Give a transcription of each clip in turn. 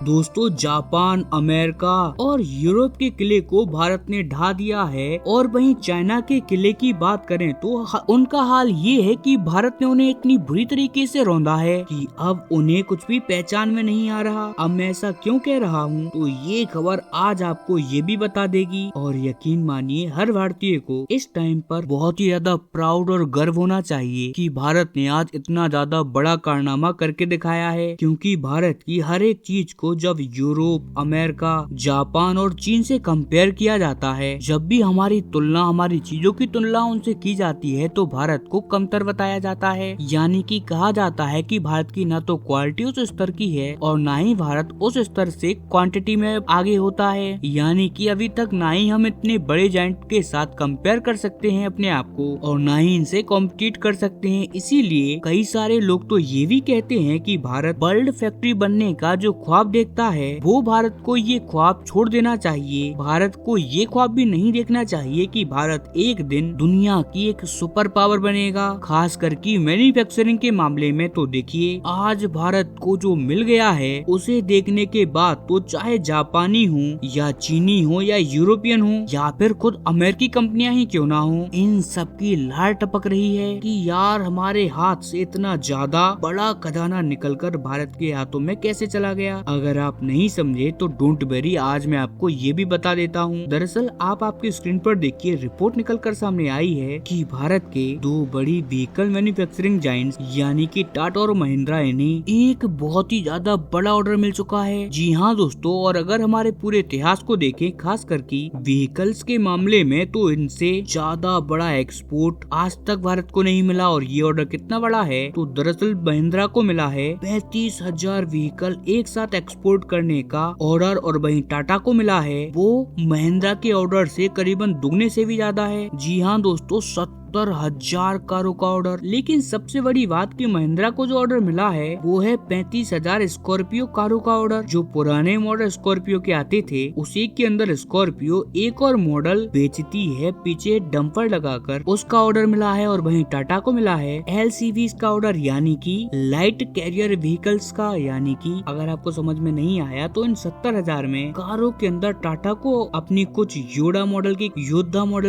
दोस्तों Japan, America और Europe के किले को भारत ने ढा दिया है और वहीं चाइना के किले की बात करें तो उनका हाल ये है कि भारत ने उन्हें इतनी बुरी तरीके से रौंदा है कि अब उन्हें कुछ भी पहचान में नहीं आ रहा। अब मैं ऐसा क्यों कह रहा हूँ तो ये खबर आज आपको ये भी बता देगी और यकीन मानिए हर भारतीय को इस टाइम पर बहुत ही ज्यादा प्राउड और गर्व होना चाहिए कि भारत ने आज इतना ज्यादा बड़ा कारनामा करके दिखाया है, क्योंकि भारत की हर एक चीज को जब यूरोप, अमेरिका, जापान और चीन से कंपेयर किया जाता है, जब भी हमारी चीजों की तुलना उनसे की जाती है तो भारत को कमतर बताया जाता है। यानी कि कहा जाता है कि भारत की न तो क्वालिटी उस स्तर की है और न ही भारत उस स्तर से क्वांटिटी में आगे होता है। यानी कि अभी तक ना ही हम इतने बड़े जायंट के साथ कंपेयर कर सकते हैं अपने आप को और ना ही इनसे कॉम्पिटिट कर सकते हैं। इसीलिए कई सारे लोग तो ये भी कहते हैं कि भारत वर्ल्ड फैक्ट्री बनने का जो ख्वाब देखता है वो भारत को ये ख्वाब छोड़ देना चाहिए। भारत को ये ख्वाब भी नहीं देखना चाहिए कि भारत एक दिन दुनिया की एक सुपर पावर बनेगा, खास करके मैन्युफैक्चरिंग के मामले में। तो देखिए आज भारत को जो मिल गया है उसे देखने के बाद तो चाहे जापानी हो या चीनी हो या यूरोपियन हो या फिर खुद अमेरिकी कंपनियां ही क्यों ना हो, इन सब की लार टपक रही है कि यार हमारे हाथ से इतना ज्यादा बड़ा खजाना निकलकर भारत के हाथों में कैसे चला गया। अगर आप नहीं समझे तो डोंट वेरी, आज मैं आपको ये भी बता देता हूँ। दरअसल आप आपकी स्क्रीन पर देखिए रिपोर्ट निकलकर सामने आई है कि भारत के दो बड़ी व्हीकल मैन्युफैक्चरिंग जायंट्स यानी कि टाटा और महिंद्रा इन्हें एक बहुत ही ज्यादा बड़ा ऑर्डर मिल चुका है। जी हाँ दोस्तों, और अगर हमारे पूरे इतिहास को देखें खास करके व्हीकल्स के मामले में तो इनसे ज्यादा बड़ा एक्सपोर्ट आज तक भारत को नहीं मिला। और ये ऑर्डर कितना बड़ा है तो दरअसल महिंद्रा को मिला है 35,000 व्हीकल एक साथ एक्सपोर्ट करने का ऑर्डर और वहीं टाटा को मिला है वो महिंद्रा के ऑर्डर से करीबन दुगने से भी ज्यादा है। जी हाँ दोस्तों, 70,000 कारों का ऑर्डर। लेकिन सबसे बड़ी बात कि महिंद्रा को जो ऑर्डर मिला है वो है 35,000 स्कॉर्पियो कारों का ऑर्डर। जो पुराने मॉडल स्कॉर्पियो के आते थे उसी के अंदर स्कॉर्पियो एक और मॉडल बेचती है पीछे डंपर लगाकर, उसका ऑर्डर मिला है। और वहीं टाटा को मिला है LCVs का ऑर्डर यानी कि लाइट कैरियर व्हीकल्स का। यानी कि अगर आपको समझ में नहीं आया तो इन 70,000 में कारों के अंदर टाटा को अपनी कुछ योद्धा मॉडल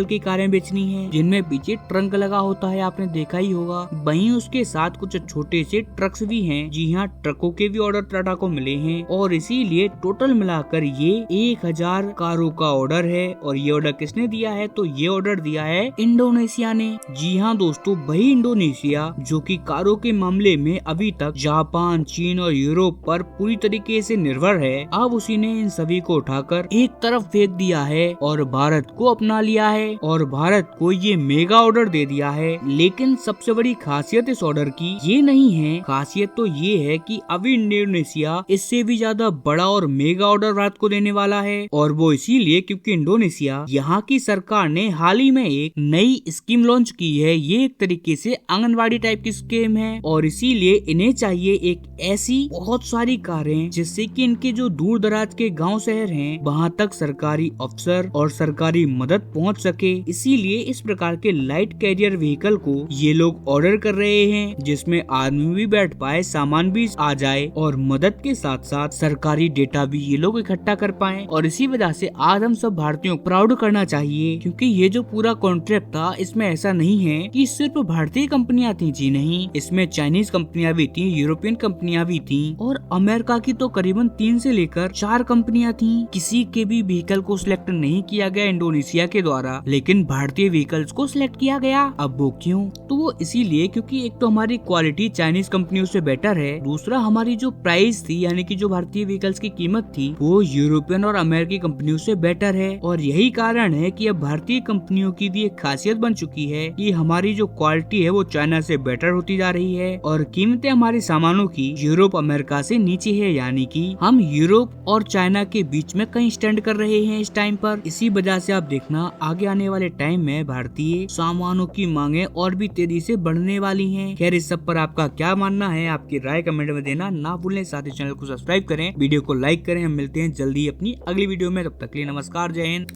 की कारें बेचनी है जिनमें पीछे ट्रंक लगा होता है, आपने देखा ही होगा। वहीं उसके साथ कुछ छोटे से ट्रक्स भी हैं। जी हाँ, ट्रकों के भी ऑर्डर टाटा को मिले हैं और इसीलिए टोटल मिलाकर ये 1,000 कारों का ऑर्डर है। और ये ऑर्डर किसने दिया है तो ये ऑर्डर दिया है इंडोनेशिया ने। जी हाँ दोस्तों, वही इंडोनेशिया जो कि कारों के मामले में अभी तक जापान, चीन और यूरोप पर पूरी तरीके से निर्भर है, अब उसी ने इन सभी को उठाकर एक तरफ फेंक दिया है और भारत को अपना लिया है और भारत को ये मेगा ऑर्डर दे दिया है। लेकिन सबसे बड़ी खासियत इस ऑर्डर की ये नहीं है, खासियत तो ये है कि अभी इंडोनेशिया इससे भी ज्यादा बड़ा और मेगा ऑर्डर भारत को देने वाला है। और वो इसीलिए क्योंकि इंडोनेशिया यहाँ की सरकार ने हाल ही में एक नई स्कीम लॉन्च की है। ये एक तरीके से आंगनबाड़ी टाइप की स्कीम है और इसीलिए इन्हें चाहिए एक ऐसी बहुत सारी कारें जिससे कि इनके जो दूर दराज के गाँव शहर हैं वहाँ तक सरकारी अफसर और सरकारी मदद पहुँच सके। इसीलिए इस प्रकार के लाइट कैरियर व्हीकल को ये लोग ऑर्डर कर रहे हैं जिसमें आदमी भी बैठ पाए, सामान भी आ जाए और मदद के साथ साथ सरकारी डेटा भी ये लोग इकट्ठा कर पाए। और इसी वजह से आज हम सब भारतीयों को प्राउड करना चाहिए क्योंकि ये जो पूरा कॉन्ट्रैक्ट था इसमें ऐसा नहीं है कि सिर्फ भारतीय कंपनियां थी। जी नहीं, इसमें चाइनीज कंपनियां भी थी, यूरोपियन कंपनियां भी थी और अमेरिका की तो करीबन 3 से लेकर 4 कंपनियां थी। किसी के भी व्हीकल को सिलेक्ट नहीं किया गया इंडोनेशिया के द्वारा, लेकिन भारतीय व्हीकल्स को सिलेक्ट किया गया। अब वो क्यों? तो वो इसीलिए क्योंकि एक तो हमारी क्वालिटी चाइनीज कंपनियों से बेटर है, दूसरा हमारी जो प्राइस थी यानी कि जो भारतीय व्हीकल्स की कीमत थी वो यूरोपियन और अमेरिकी कंपनियों से बेटर है। और यही कारण है कि अब भारतीय कंपनियों की भी एक खासियत बन चुकी है कि हमारी जो क्वालिटी है वो चाइना से बेटर होती जा रही है और कीमतें हमारे सामानों की यूरोप अमेरिका से नीचे है। यानी कि हम यूरोप और चाइना के बीच में कहीं स्टैंड कर रहे हैं इस टाइम पर। इसी वजह से आप देखना आगे आने वाले टाइम में भारतीय सामानों की मांगे और भी तेजी से बढ़ने वाली हैं। खैर इस सब पर आपका क्या मानना है, आपकी राय कमेंट में देना ना भूलें। साथ ही चैनल को सब्सक्राइब करें, वीडियो को लाइक करें। हम मिलते हैं जल्दी अपनी अगली वीडियो में, तब तक के लिए नमस्कार, जय हिंद।